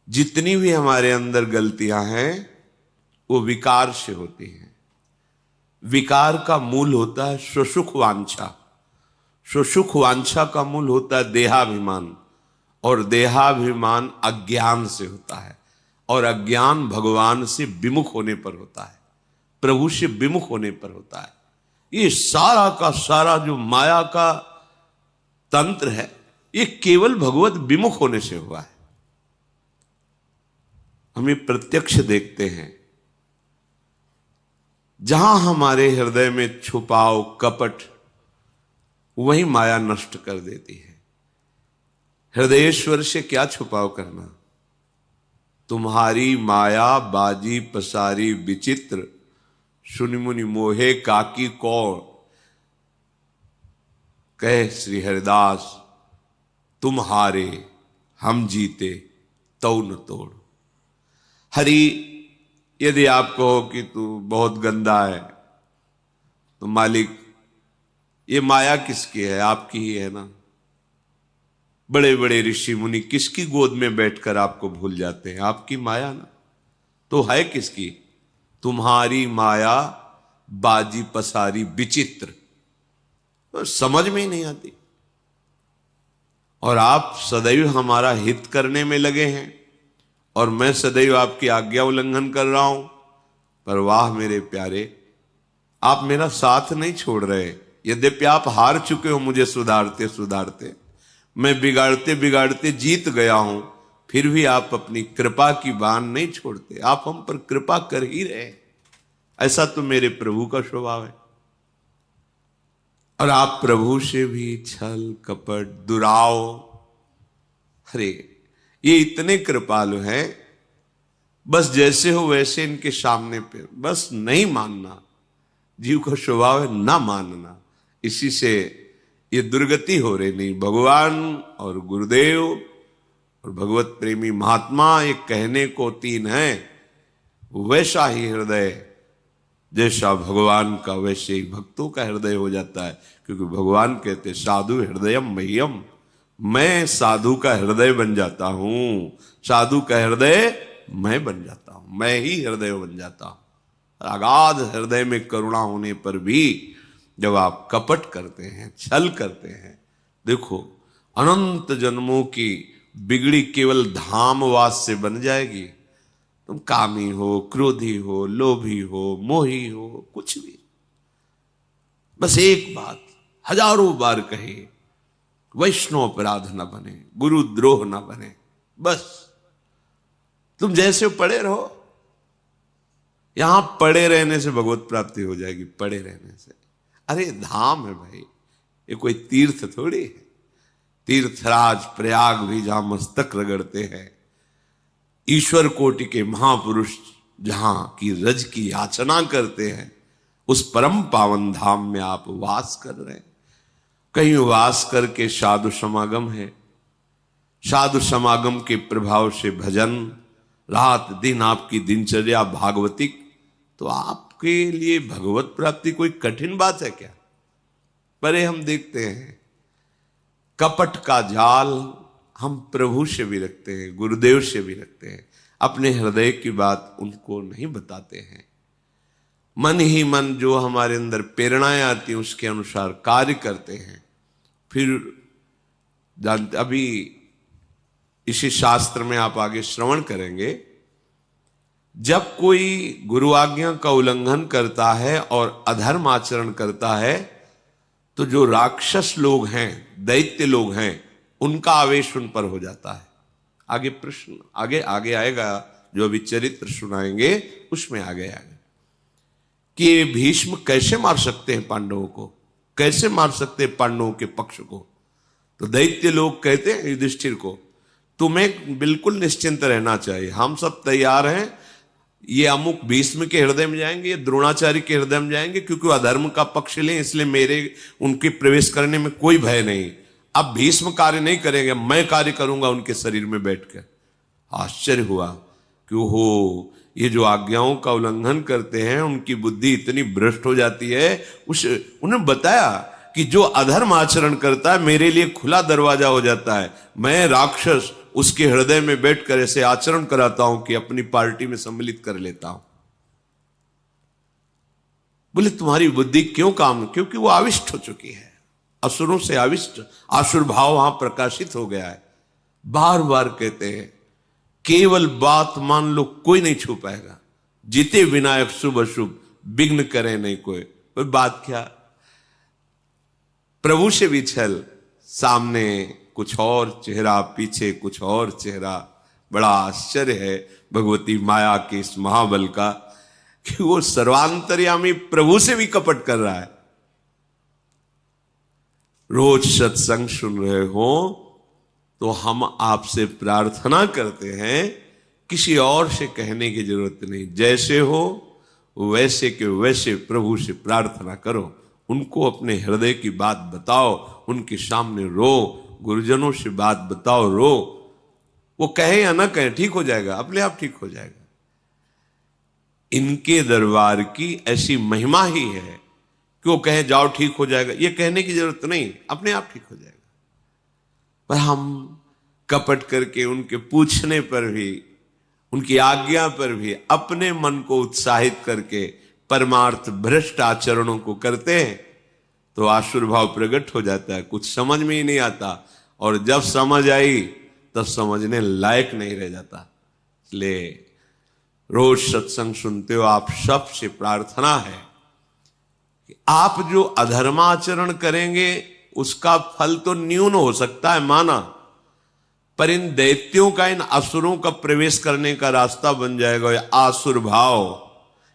जितनी भी हमारे अंदर गलतियां हैं वो विकार से होती हैं। विकार का मूल होता है स्वसुख वांछा, स्वसुख वांछा का मूल होता है देहाभिमान, और देहाभिमान अज्ञान से होता है, और अज्ञान भगवान से विमुख होने पर होता है, प्रभु से विमुख होने पर होता है। ये सारा का सारा जो माया का तंत्र है ये केवल भगवत विमुख होने से हुआ है। हमें प्रत्यक्ष देखते हैं, जहां हमारे हृदय में छुपाव कपट, वही माया नष्ट कर देती है। हृदयेश्वर से क्या छुपाव करना? तुम्हारी माया बाजी पसारी विचित्र, सुनि मुनि मोहे काकी कौन, कहे श्री हरिदास तुम्हारे हम जीते तौ न तोड़। हरि यदि आप कहो कि तू बहुत गंदा है, तो मालिक ये माया किसकी है? आपकी ही है ना। बड़े बड़े ऋषि मुनि किसकी गोद में बैठकर आपको भूल जाते हैं? आपकी माया ना। तो है किसकी? तुम्हारी माया बाजी पसारी विचित्र, तो समझ में ही नहीं आती। और आप सदैव हमारा हित करने में लगे हैं, और मैं सदैव आपकी आज्ञा उल्लंघन कर रहा हूं। पर वाह मेरे प्यारे, आप मेरा साथ नहीं छोड़ रहे। यद्यपि आप हार चुके हो मुझे सुधारते सुधारते, मैं बिगाड़ते बिगाड़ते जीत गया हूं, फिर भी आप अपनी कृपा की बाण नहीं छोड़ते। आप हम पर कृपा कर ही रहे। ऐसा तो मेरे प्रभु का स्वभाव है। और आप प्रभु से भी छल कपट दुराव, अरे ये इतने कृपालु हैं, बस जैसे हो वैसे इनके सामने पे बस नहीं मानना। जीव का स्वभाव है ना मानना, इसी से ये दुर्गति हो रही। नहीं, भगवान और गुरुदेव और भगवत प्रेमी महात्मा ये कहने को तीन है। वैसा ही हृदय जैसा भगवान का, वैसे ही भक्तों का हृदय हो जाता है। क्योंकि भगवान कहते साधु हृदयम मह्यम, मैं साधु का हृदय बन जाता हूं। साधु का हृदय मैं बन जाता हूं, मैं ही हृदय बन जाता हूं। अगाध हृदय में करुणा होने पर भी जब आप कपट करते हैं, छल करते हैं, देखो अनंत जन्मों की बिगड़ी केवल धामवास से बन जाएगी। तुम कामी हो, क्रोधी हो, लोभी हो, मोही हो, कुछ भी, बस एक बात हजारों बार कहे, वैष्णव अपराध न बने, गुरुद्रोह न बने। बस तुम जैसे पड़े रहो। यहां पड़े रहने से भगवत प्राप्ति हो जाएगी, पड़े रहने से। अरे धाम है भाई, ये कोई तीर्थ थोड़ी है। तीर्थराज प्रयाग भी जहां मस्तक रगड़ते हैं, ईश्वर कोटि के महापुरुष जहां की रज की याचना करते हैं, उस परम पावन धाम में आप वास कर रहे हैं। कहीं वास करके साधु समागम है, साधु समागम के प्रभाव से भजन, रात दिन आपकी दिनचर्या भागवतिक, तो आपके लिए भगवत प्राप्ति कोई कठिन बात है क्या? परे हम देखते हैं कपट का जाल हम प्रभु से भी रखते हैं, गुरुदेव से भी रखते हैं। अपने हृदय की बात उनको नहीं बताते हैं। मन ही मन जो हमारे अंदर प्रेरणाएं आती हैं उसके अनुसार कार्य करते हैं। फिर जानते, अभी इसी शास्त्र में आप आगे श्रवण करेंगे, जब कोई गुरु आज्ञा का उल्लंघन करता है और अधर्म आचरण करता है, तो जो राक्षस लोग हैं, दैत्य लोग हैं, उनका आवेश उन पर हो जाता है। आगे प्रश्न आगे आगे आएगा, जो अभी चरित्र सुनाएंगे उसमें आगे आएगा कि ये भीष्म कैसे मार सकते हैं पांडवों को, कैसे मार सकते हैं पांडवों के पक्ष को। तो दैत्य लोग कहते हैं युधिष्ठिर को, तुम्हें बिल्कुल निश्चिंत रहना चाहिए, हम सब तैयार हैं। ये अमुक भीष्म के हृदय में जाएंगे, ये द्रोणाचार्य के हृदय में जाएंगे, क्योंकि वो अधर्म का पक्ष लें, इसलिए मेरे उनके प्रवेश करने में कोई भय नहीं। अब भीष्म कार्य नहीं करेंगे, मैं कार्य करूंगा उनके शरीर में बैठकर। आश्चर्य हुआ कि हो, ये जो आज्ञाओं का उल्लंघन करते हैं उनकी बुद्धि इतनी भ्रष्ट हो जाती है। उन्हें बताया कि जो अधर्म आचरण करता है मेरे लिए खुला दरवाजा हो जाता है। मैं राक्षस उसके हृदय में बैठकर ऐसे आचरण कराता हूं कि अपनी पार्टी में सम्मिलित कर लेता हूं। बोले तुम्हारी बुद्धि क्यों काम? क्योंकि वो आविष्ट हो चुकी है, असुरों से आविष्ट, आसुर भाव वहां प्रकाशित हो गया है। बार बार कहते हैं केवल बात मान लो, कोई नहीं छू पाएगा। जीते विनायक शुभ अशुभ, विघ्न करे नहीं कोई। पर बात क्या, प्रभु से भी छल, सामने कुछ और चेहरा, पीछे कुछ और चेहरा। बड़ा आश्चर्य है भगवती माया के इस महाबल का कि वो सर्वांतर्यामी प्रभु से भी कपट कर रहा है। रोज सत्संग सुन रहे हो तो हम आपसे प्रार्थना करते हैं, किसी और से कहने की जरूरत नहीं। जैसे हो वैसे के वैसे प्रभु से प्रार्थना करो, उनको अपने हृदय की बात बताओ, उनके सामने रो, गुरुजनों से बात बताओ, रो। वो कहे या ना कहे, ठीक हो जाएगा, अपने आप ठीक हो जाएगा। इनके दरबार की ऐसी महिमा ही है कि वो कहे जाओ ठीक हो जाएगा, ये कहने की जरूरत नहीं, अपने आप ठीक हो जाएगा। पर हम कपट करके उनके पूछने पर भी, उनकी आज्ञा पर भी अपने मन को उत्साहित करके परमार्थ भ्रष्ट आचरणों को करते हैं तो आसुर भाव प्रकट हो जाता है, कुछ समझ में ही नहीं आता। और जब समझ आई तब समझने लायक नहीं रह जाता। इसलिए रोज सत्संग सुनते हो, आप सबसे प्रार्थना है कि आप जो अधर्माचरण करेंगे उसका फल तो न्यून हो सकता है माना, पर इन दैत्यों का, इन असुरों का प्रवेश करने का रास्ता बन जाएगा। ये आसुर भाव,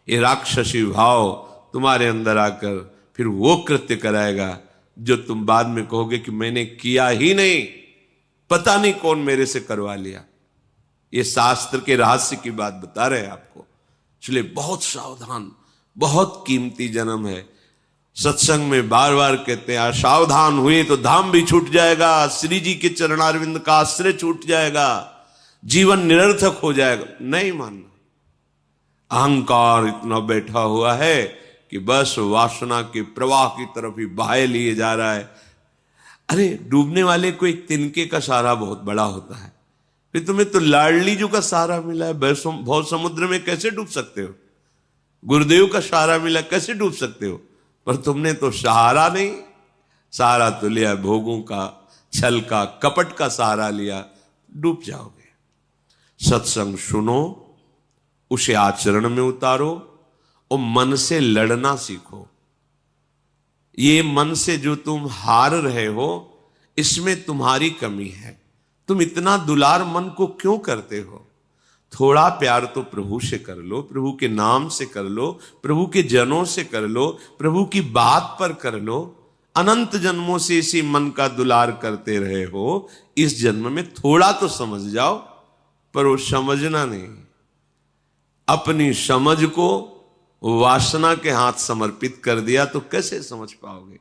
ये राक्षसी भाव तुम्हारे अंदर आकर फिर वो कृत्य कराएगा जो तुम बाद में कहोगे कि मैंने किया ही नहीं, पता नहीं कौन मेरे से करवा लिया। ये शास्त्र के रहस्य की बात बता रहे हैं आपको। इसलिए बहुत सावधान, बहुत कीमती जन्म है। सत्संग में बार बार कहते हैं सावधान हुए तो धाम भी छूट जाएगा, श्री जी के चरणारविंद का आश्रय छूट जाएगा, जीवन निरर्थक हो जाएगा। नहीं मानना। अहंकार इतना बैठा हुआ है कि बस वासना के प्रवाह की तरफ ही बहाए लिए जा रहा है। अरे डूबने वाले को एक तिनके का सहारा बहुत बड़ा होता है, फिर तुम्हें तो लाडली जी का सहारा मिला है, बहुत समुद्र में कैसे डूब सकते हो? गुरुदेव का सहारा मिला, कैसे डूब सकते हो? पर तुमने तो सहारा नहीं, सहारा तो लिया भोगों का, छल का, कपट का सहारा लिया, डूब जाओगे। सत्संग सुनो, उसे आचरण में उतारो और मन से लड़ना सीखो। ये मन से जो तुम हार रहे हो, इसमें तुम्हारी कमी है। तुम इतना दुलार मन को क्यों करते हो? थोड़ा प्यार तो प्रभु से कर लो, प्रभु के नाम से कर लो, प्रभु के जनों से कर लो, प्रभु की बात पर कर लो। अनंत जन्मों से इसी मन का दुलार करते रहे हो, इस जन्म में थोड़ा तो समझ जाओ। पर वो समझना नहीं, अपनी समझ को वासना के हाथ समर्पित कर दिया तो कैसे समझ पाओगे?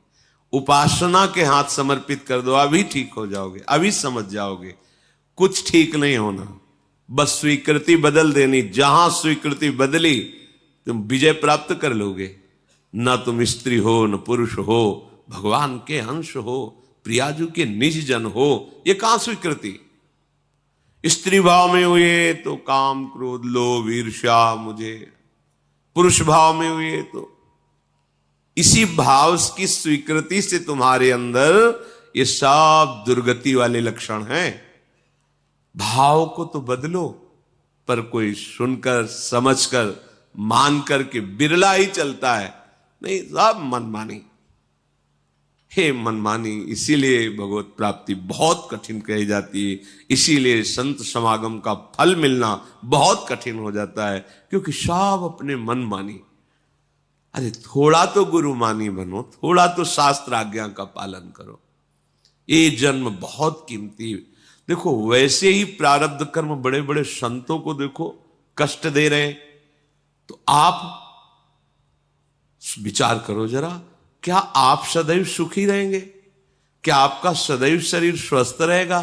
उपासना के हाथ समर्पित कर दो, अभी ठीक हो जाओगे, अभी समझ जाओगे। कुछ ठीक नहीं होना, बस स्वीकृति बदल देनी। जहां स्वीकृति बदली तुम विजय प्राप्त कर लोगे। न तुम स्त्री हो न पुरुष हो, भगवान के अंश हो, प्रियाजू के निज जन हो। ये कहां स्वीकृति? स्त्री भाव में हुए तो काम क्रोध लोभ ईर्ष्या मुझे, पुरुष भाव में हुए तो इसी भाव की स्वीकृति से तुम्हारे अंदर ये सब दुर्गति वाले लक्षण हैं। भाव को तो बदलो, पर कोई सुनकर समझकर मानकर के बिरला ही चलता है। नहीं, सब मनमानी। हे मनमानी, इसीलिए भगवत प्राप्ति बहुत कठिन कही जाती है, इसीलिए संत समागम का फल मिलना बहुत कठिन हो जाता है, क्योंकि सब अपने मनमानी। अरे थोड़ा तो गुरुमानी बनो, थोड़ा तो शास्त्र आज्ञा का पालन करो। ये जन्म बहुत कीमती। देखो वैसे ही प्रारब्ध कर्म बड़े बड़े संतों को देखो कष्ट दे रहे हैं, तो आप विचार करो जरा, क्या आप सदैव सुखी रहेंगे? क्या आपका सदैव शरीर स्वस्थ रहेगा?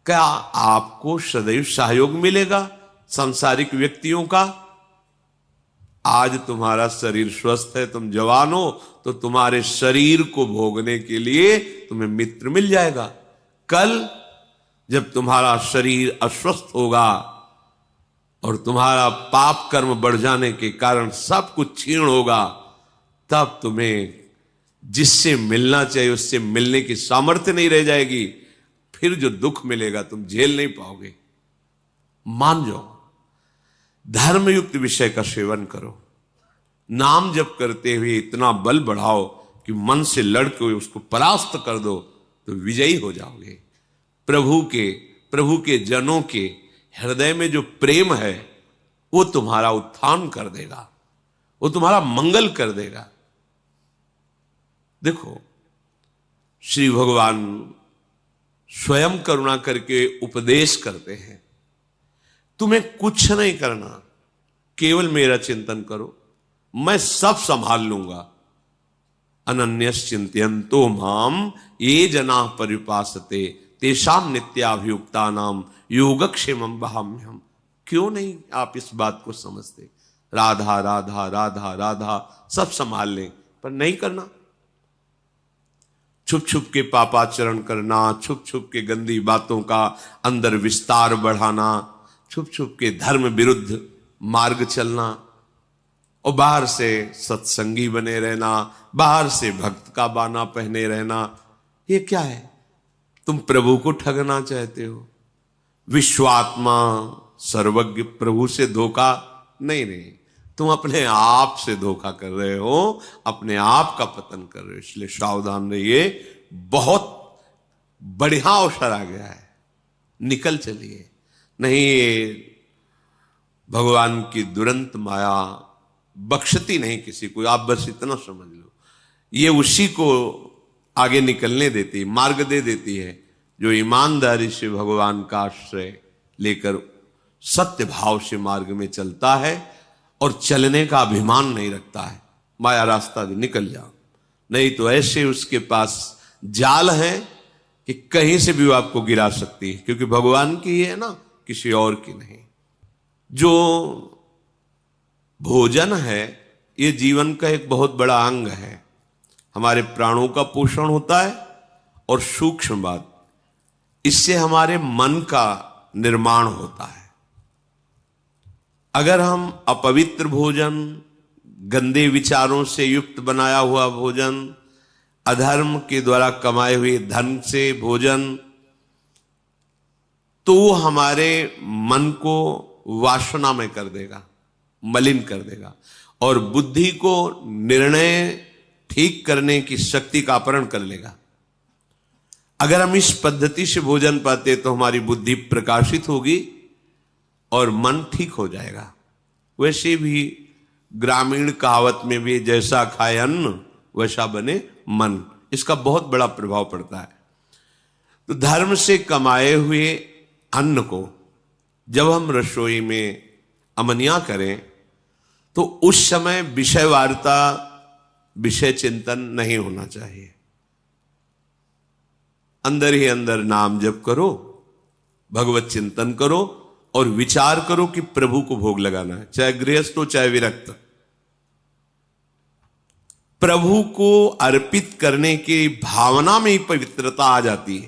क्या आपको सदैव सहयोग मिलेगा सांसारिक व्यक्तियों का? आज तुम्हारा शरीर स्वस्थ है, तुम जवान हो, तो तुम्हारे शरीर को भोगने के लिए तुम्हें मित्र मिल जाएगा। कल जब तुम्हारा शरीर अस्वस्थ होगा और तुम्हारा पाप कर्म बढ़ जाने के कारण सब कुछ क्षीण होगा, तब तुम्हें जिससे मिलना चाहिए उससे मिलने की सामर्थ्य नहीं रह जाएगी। फिर जो दुख मिलेगा तुम झेल नहीं पाओगे। मान जाओ, धर्मयुक्त विषय का सेवन करो, नाम जप करते हुए इतना बल बढ़ाओ कि मन से लड़के उसको परास्त कर दो, तो विजयी हो जाओगे। प्रभु के जनों के हृदय में जो प्रेम है वो तुम्हारा उत्थान कर देगा, वो तुम्हारा मंगल कर देगा। देखो, श्री भगवान स्वयं करुणा करके उपदेश करते हैं, तुम्हें कुछ नहीं करना, केवल मेरा चिंतन करो, मैं सब संभाल लूंगा। अनन्यस चिंतयन्तो माम ये जना परिपासते तेषाम नित्याभियुक्ता नाम योगक्षेमं वहाम्यहम्। क्यों नहीं आप इस बात को समझते? राधा राधा राधा राधा सब संभाल लें, पर नहीं करना। छुप छुप के पापाचरण करना, छुप छुप के गंदी बातों का अंदर विस्तार बढ़ाना, छुप छुप के धर्म विरुद्ध मार्ग चलना, और बाहर से सत्संगी बने रहना, बाहर से भक्त का बाना पहने रहना, ये क्या है? तुम प्रभु को ठगना चाहते हो। विश्वात्मा सर्वज्ञ प्रभु से धोखा नहीं, तुम अपने आप से धोखा कर रहे हो, अपने आप का पतन कर रहे हो। इसलिए सावधान रहिए, बहुत बढ़िया अवसर आ गया है, निकल चलिए। नहीं, भगवान की दुरंत माया बख्शती नहीं किसी को, आप बस इतना समझ लो। ये उसी को आगे निकलने देती, मार्ग दे देती है जो ईमानदारी से भगवान का आश्रय लेकर सत्य भाव से मार्ग में चलता है और चलने का अभिमान नहीं रखता है। माया रास्ता भी निकल जाओ, नहीं तो ऐसे उसके पास जाल है कि कहीं से भी वो आपको गिरा सकती है, क्योंकि भगवान की है ना, किसी और की नहीं। जो भोजन है ये जीवन का एक बहुत बड़ा अंग है, हमारे प्राणों का पोषण होता है, और सूक्ष्म बात, इससे हमारे मन का निर्माण होता है। अगर हम अपवित्र भोजन, गंदे विचारों से युक्त बनाया हुआ भोजन, अधर्म के द्वारा कमाए हुए धन से भोजन, तो हमारे मन को वासना में कर देगा, मलिन कर देगा, और बुद्धि को निर्णय ठीक करने की शक्ति का अपहरण कर लेगा। अगर हम इस पद्धति से भोजन पाते तो हमारी बुद्धि प्रकाशित होगी और मन ठीक हो जाएगा। वैसे भी ग्रामीण कहावत में भी जैसा खाए अन्न वैसा बने मन, इसका बहुत बड़ा प्रभाव पड़ता है। तो धर्म से कमाए हुए अन्न को जब हम रसोई में अमनिया करें तो उस समय विषय वार्ता, विषय चिंतन नहीं होना चाहिए। अंदर ही अंदर नाम जप करो, भगवत चिंतन करो और विचार करो कि प्रभु को भोग लगाना है, चाहे गृहस्थ हो चाहे विरक्त। प्रभु को अर्पित करने की भावना में ही पवित्रता आ जाती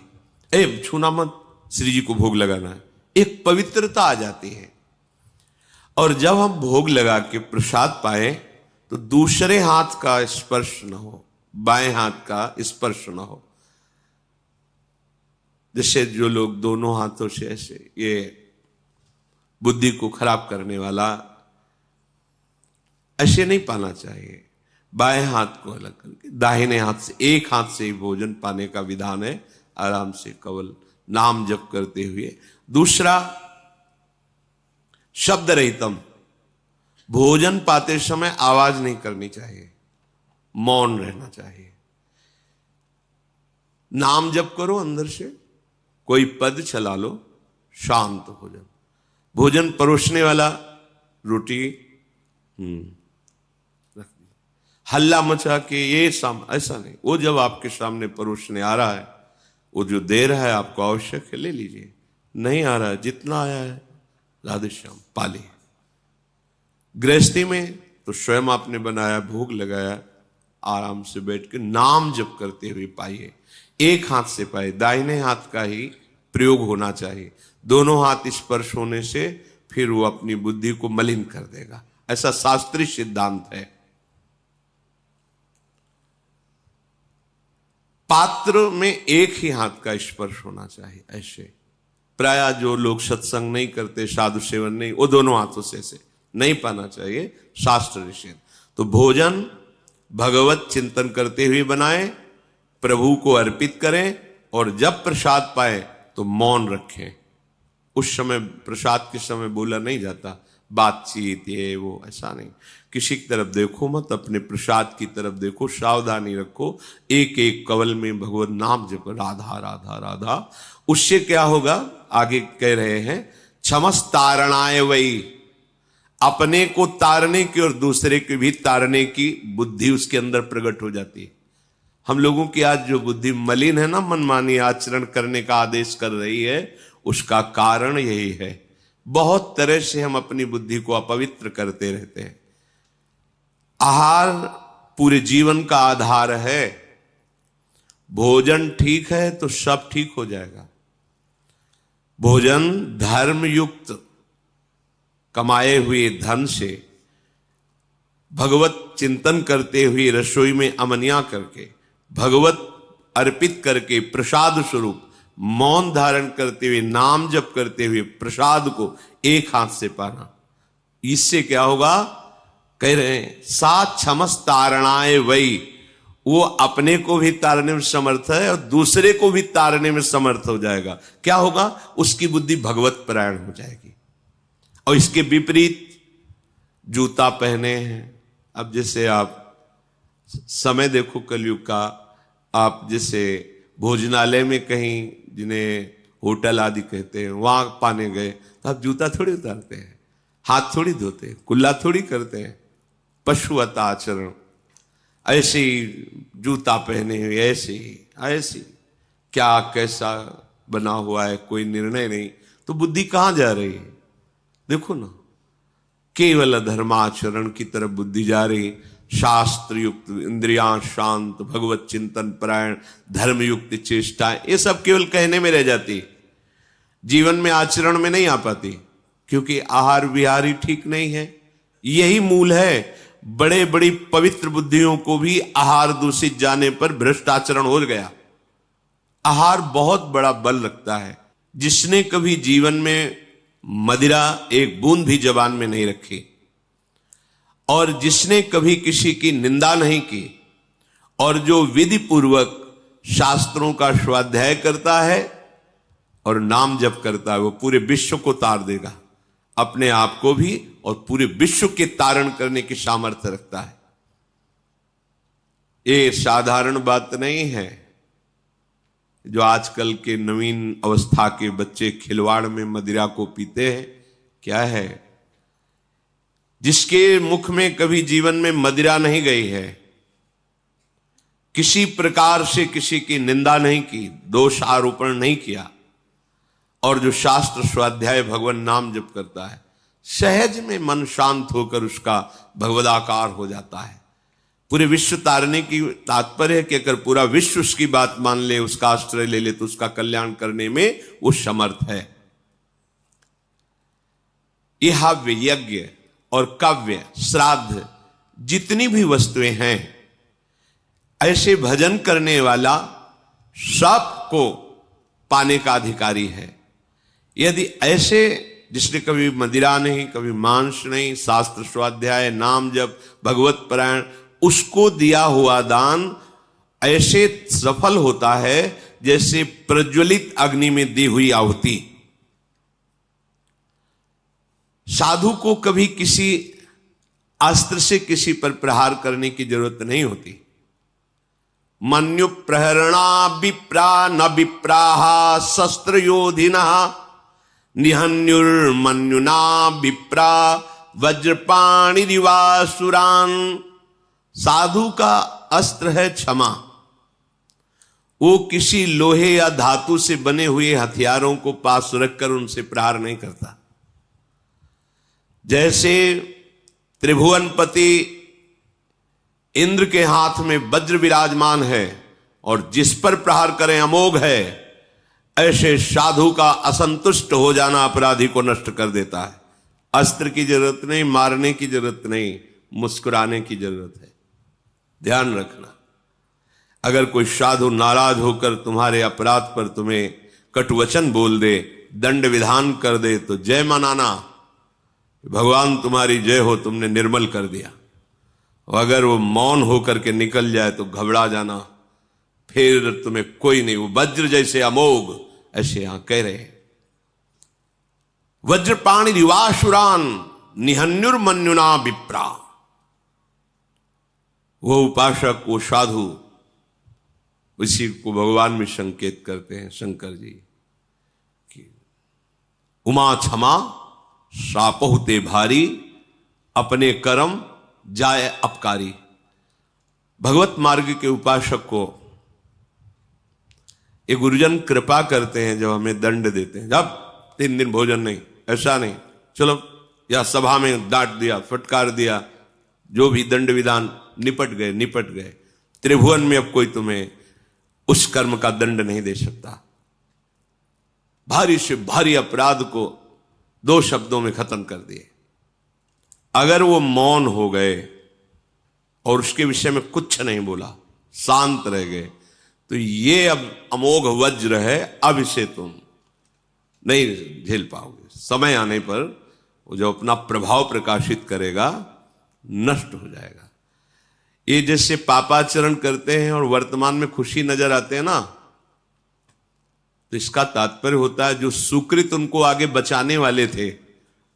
है। छूना मत, श्री जी को भोग लगाना है, एक पवित्रता आ जाती है। और जब हम भोग लगा के प्रसाद पाए तो दूसरे हाथ का स्पर्श न हो, बाएं हाथ का स्पर्श न हो। जैसे जो लोग दोनों हाथों से ऐसे, ये बुद्धि को खराब करने वाला, ऐसे नहीं पाना चाहिए। बाएं हाथ को अलग करके दाहिने हाथ से, एक हाथ से ही भोजन पाने का विधान है, आराम से केवल नाम जप करते हुए। दूसरा, शब्द रहितम, भोजन पाते समय आवाज नहीं करनी चाहिए, मौन रहना चाहिए। नाम जप करो अंदर से, कोई पद चला लो, शांत भोजन। भोजन परोसने वाला रोटी रख दी, हल्ला मचा के ये ऐसा नहीं। वो जब आपके सामने परोसने आ रहा है, वो जो दे रहा है आपको आवश्यक है, ले लीजिए। नहीं आ रहा है, जितना आया है राधे श्याम पाली। गृहस्थी में तो स्वयं आपने बनाया, भोग लगाया, आराम से बैठ के नाम जप करते हुए पाइए। एक हाथ से पाए, दाहिने हाथ का ही प्रयोग होना चाहिए। दोनों हाथ स्पर्श होने से फिर वो अपनी बुद्धि को मलिन कर देगा, ऐसा शास्त्रीय सिद्धांत है। पात्र में एक ही हाथ का स्पर्श होना चाहिए। ऐसे प्राय जो लोग सत्संग नहीं करते, साधु सेवन नहीं, वो दोनों हाथों से ऐसे नहीं पाना चाहिए, शास्त्र निषेध। तो भोजन भगवत चिंतन करते हुए बनाएं, प्रभु को अर्पित करें, और जब प्रसाद पाए तो मौन रखें। उस समय प्रसाद के समय बोला नहीं जाता, बातचीत ये वो ऐसा नहीं। किसी की तरफ देखो मत, अपने प्रसाद की तरफ देखो, सावधानी रखो, एक एक कवल में भगवत नाम जप, राधा राधा राधा। उससे क्या होगा, आगे कह रहे हैं, क्षमस तारणाय वही, अपने को तारने की और दूसरे को भी तारने की बुद्धि उसके अंदर प्रकट हो जाती है। हम लोगों की आज जो बुद्धि मलिन है ना, मनमानी आचरण करने का आदेश कर रही है, उसका कारण यही है। बहुत तरह से हम अपनी बुद्धि को अपवित्र करते रहते हैं। आहार पूरे जीवन का आधार है। भोजन ठीक है तो सब ठीक हो जाएगा। भोजन धर्म युक्त कमाए हुए धन से भगवत चिंतन करते हुए रसोई में अमनिया करके भगवत अर्पित करके प्रसाद स्वरूप मौन धारण करते हुए नाम जप करते हुए प्रसाद को एक हाथ से पाना। इससे क्या होगा, कह रहे हैं सात क्षमस तारणाए वही, वो अपने को भी तारने में समर्थ है और दूसरे को भी तारने में समर्थ हो जाएगा। क्या होगा, उसकी बुद्धि भगवत परायण हो जाएगी। और इसके विपरीत जूता पहने हैं। अब जैसे आप समय देखो कलयुग का, आप जैसे भोजनालय में कहीं, जिन्हें होटल आदि कहते हैं, वहां पाने गए तो आप जूता थोड़ी उतारते हैं, हाथ थोड़ी धोते हैं, कुल्ला थोड़ी करते हैं, पशुवत आचरण। ऐसे ही जूता पहने हुए, ऐसे क्या कैसा बना हुआ है, कोई निर्णय नहीं, तो बुद्धि कहां जा रही है? देखो ना, केवल धर्माचरण की तरफ बुद्धि जा रही। शास्त्र युक्त इंद्रियां शांत, भगवत चिंतन परायण, धर्म युक्त चेष्टाएं, ये सब केवल कहने में रह जाती, जीवन में आचरण में नहीं आ पाती, क्योंकि आहार विहार ही ठीक नहीं है। यही मूल है। बड़े बड़ी पवित्र बुद्धियों को भी आहार दूषित जाने पर भ्रष्ट आचरण हो गया। आहार बहुत बड़ा बल रखता है। जिसने कभी जीवन में मदिरा एक बूंद भी जबान में नहीं रखी, और जिसने कभी किसी की निंदा नहीं की, और जो विधि पूर्वक शास्त्रों का स्वाध्याय करता है और नाम जप करता है, वो पूरे विश्व को तार देगा, अपने आप को भी और पूरे विश्व के तारण करने की सामर्थ्य रखता है। ये साधारण बात नहीं है। जो आजकल के नवीन अवस्था के बच्चे खिलवाड़ में मदिरा को पीते हैं, क्या है, जिसके मुख में कभी जीवन में मदिरा नहीं गई है, किसी प्रकार से किसी की निंदा नहीं की, दोष आरोपण नहीं किया, और जो शास्त्र स्वाध्याय भगवान नाम जप करता है, सहज में मन शांत होकर उसका भगवदाकार हो जाता है। पूरे विश्व तारने की तात्पर्य है कि अगर पूरा विश्व उसकी बात मान ले, उसका आश्रय ले ले, तो उसका कल्याण करने में वो समर्थ है। यह हव्य, यज्ञ और काव्य, श्राद्ध, जितनी भी वस्तुएं हैं, ऐसे भजन करने वाला सबको पाने का अधिकारी है। यदि ऐसे जिसने कभी मदिरा नहीं, कभी मांस नहीं, शास्त्र स्वाध्याय, नाम जप, भगवत परायण, उसको दिया हुआ दान ऐसे सफल होता है जैसे प्रज्वलित अग्नि में दी हुई आहुति। साधु को कभी किसी अस्त्र से किसी पर प्रहार करने की जरूरत नहीं होती। मन्यु प्रहरणा विप्रा न विप्राहा शस्त्र योधिना निहन्युर्मन्युना विप्रा वज्रपाणि दिवासुरान। साधु का अस्त्र है क्षमा। वो किसी लोहे या धातु से बने हुए हथियारों को पास रखकर उनसे प्रहार नहीं करता। जैसे त्रिभुवनपति इंद्र के हाथ में वज्र विराजमान है और जिस पर प्रहार करें अमोघ है, ऐसे साधु का असंतुष्ट हो जाना अपराधी को नष्ट कर देता है। अस्त्र की जरूरत नहीं, मारने की जरूरत नहीं, मुस्कुराने की जरूरत है। ध्यान रखना, अगर कोई साधु नाराज होकर तुम्हारे अपराध पर तुम्हें कटुवचन बोल दे, दंड विधान कर दे, तो जय मनाना, भगवान तुम्हारी जय हो, तुमने निर्मल कर दिया। और अगर वो मौन होकर के निकल जाए तो घबरा जाना, फिर तुम्हें कोई नहीं, वो वज्र जैसे अमोघ, ऐसे यहां कह रहे हैं। वज्रपाणि रिवासुरान निहन्युर्मन्युना विप्रा। वो उपासक, वो साधु, इसी को भगवान में संकेत करते हैं शंकर जी कि उमा क्षमा सापहुते भारी, अपने कर्म जाए अपकारी। भगवत मार्ग के उपासक को ये गुरुजन कृपा करते हैं, जब हमें दंड देते हैं, जब 3 दिन भोजन नहीं, ऐसा नहीं, चलो या सभा में डांट दिया, फटकार दिया, जो भी दंड विधान, निपट गए। त्रिभुवन में अब कोई तुम्हें उस कर्म का दंड नहीं दे सकता। भारी से भारी अपराध को 2 शब्दों में खत्म कर दिए। अगर वो मौन हो गए और उसके विषय में कुछ नहीं बोला, शांत रह गए, तो ये अब अमोघ वज्र है, अब इसे तुम नहीं झेल पाओगे। समय आने पर वो जो अपना प्रभाव प्रकाशित करेगा, नष्ट हो जाएगा। ये जैसे पापाचरण करते हैं और वर्तमान में खुशी नजर आते हैं ना, तो इसका तात्पर्य होता है जो सुकृत उनको आगे बचाने वाले थे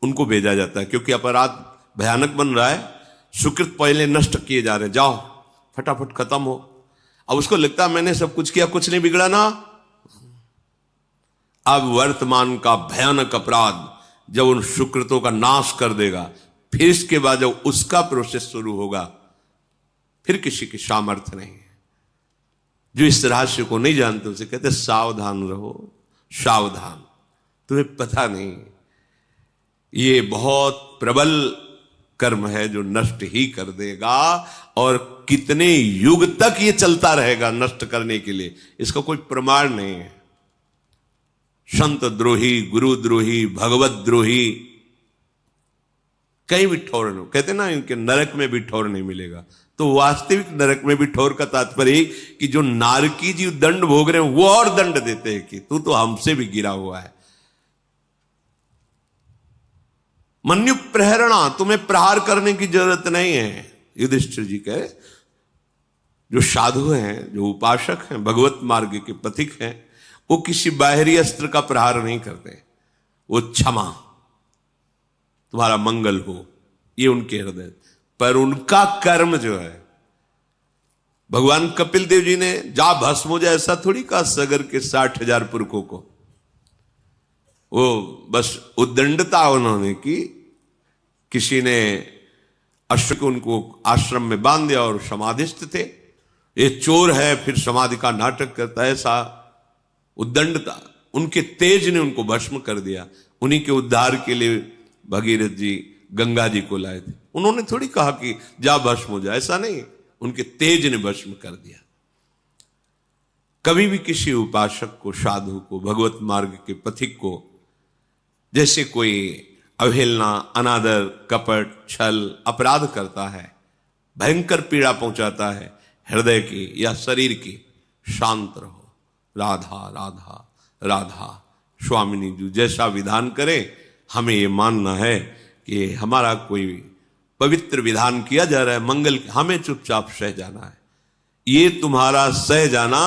उनको भेजा जाता है, क्योंकि अपराध भयानक बन रहा है, सुकृत पहले नष्ट किए जा रहे हैं, जाओ फटाफट खत्म हो। अब उसको लगता है मैंने सब कुछ किया, कुछ नहीं बिगड़ा ना। अब वर्तमान का भयानक अपराध जब उन सुकृतों का नाश कर देगा, फिर इसके बाद जब उसका प्रोसेस शुरू होगा, फिर किसी की सामर्थ्य नहीं है। जो इस रहस्य को नहीं जानते उसे कहते सावधान रहो, सावधान, तुम्हें पता नहीं ये बहुत प्रबल कर्म है जो नष्ट ही कर देगा, और कितने युग तक ये चलता रहेगा नष्ट करने के लिए, इसका कोई प्रमाण नहीं है। संत द्रोही, गुरु द्रोही, भगवत द्रोही कहीं भी ठौर नहीं, कहते ना इनके नरक में भी ठौर नहीं मिलेगा। तो वास्तविक नरक में भी ठौर का तात्पर्य कि जो नारकी जी दंड भोग रहे हैं वो और दंड देते हैं कि तू तो हमसे भी गिरा हुआ है। मन्यु प्रहरणा, तुम्हें प्रहार करने की जरूरत नहीं है। युधिष्ठिर जी कहे जो साधु हैं, जो उपासक हैं, भगवत मार्ग के पथिक हैं, वो किसी बाहरी अस्त्र का प्रहार नहीं करते। वो क्षमा, तुम्हारा मंगल हो, ये उनके हृदय, पर उनका कर्म जो है, भगवान कपिल देव जी ने जा भस्म हो जाए ऐसा थोड़ी कहा सगर के 60,000 पुरखों को। वो बस उद्दंडता उन्होंने की, किसी ने अश्व को उनको आश्रम में बांध दिया और समाधिस्थ थे, ये चोर है फिर समाधि का नाटक करता है, ऐसा उद्दंडता, उनके तेज ने उनको भस्म कर दिया। उन्हीं के उद्धार के लिए भगीरथ जी गंगा जी को लाए थे, उन्होंने थोड़ी कहा कि जा भस्म हो जाए, ऐसा नहीं, उनके तेज ने भस्म कर दिया। कभी भी किसी उपासक को, साधु को, भगवत मार्ग के पथिक को जैसे कोई अवहेलना, अनादर, कपट, छल, अपराध करता है, भयंकर पीड़ा पहुंचाता है हृदय की या शरीर की, शांत रहो। राधा राधा राधा, स्वामिनी जी जैसा विधान करे, हमें ये मानना है कि हमारा कोई पवित्र विधान किया जा रहा है, मंगल, हमें चुपचाप सह जाना है। ये तुम्हारा सह जाना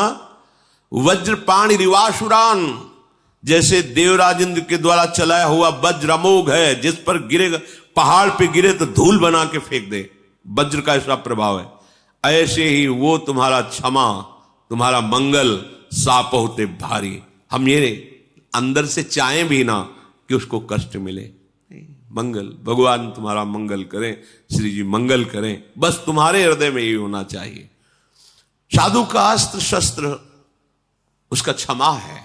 वज्रपाणि रिवासुरान, जैसे देवराज इंद्र के द्वारा चलाया हुआ वज्र अमोघ है, जिस पर गिरेगा, पहाड़ पे गिरे तो धूल बना के फेंक दे, वज्र का ऐसा प्रभाव है। ऐसे ही वो तुम्हारा क्षमा, तुम्हारा मंगल साप होते भारी। हम ये अंदर से चाहें भी ना कि उसको कष्ट मिले, मंगल, भगवान तुम्हारा मंगल करें, श्री जी मंगल करें, बस तुम्हारे हृदय में ये होना चाहिए। साधु का अस्त्र शस्त्र उसका क्षमा है।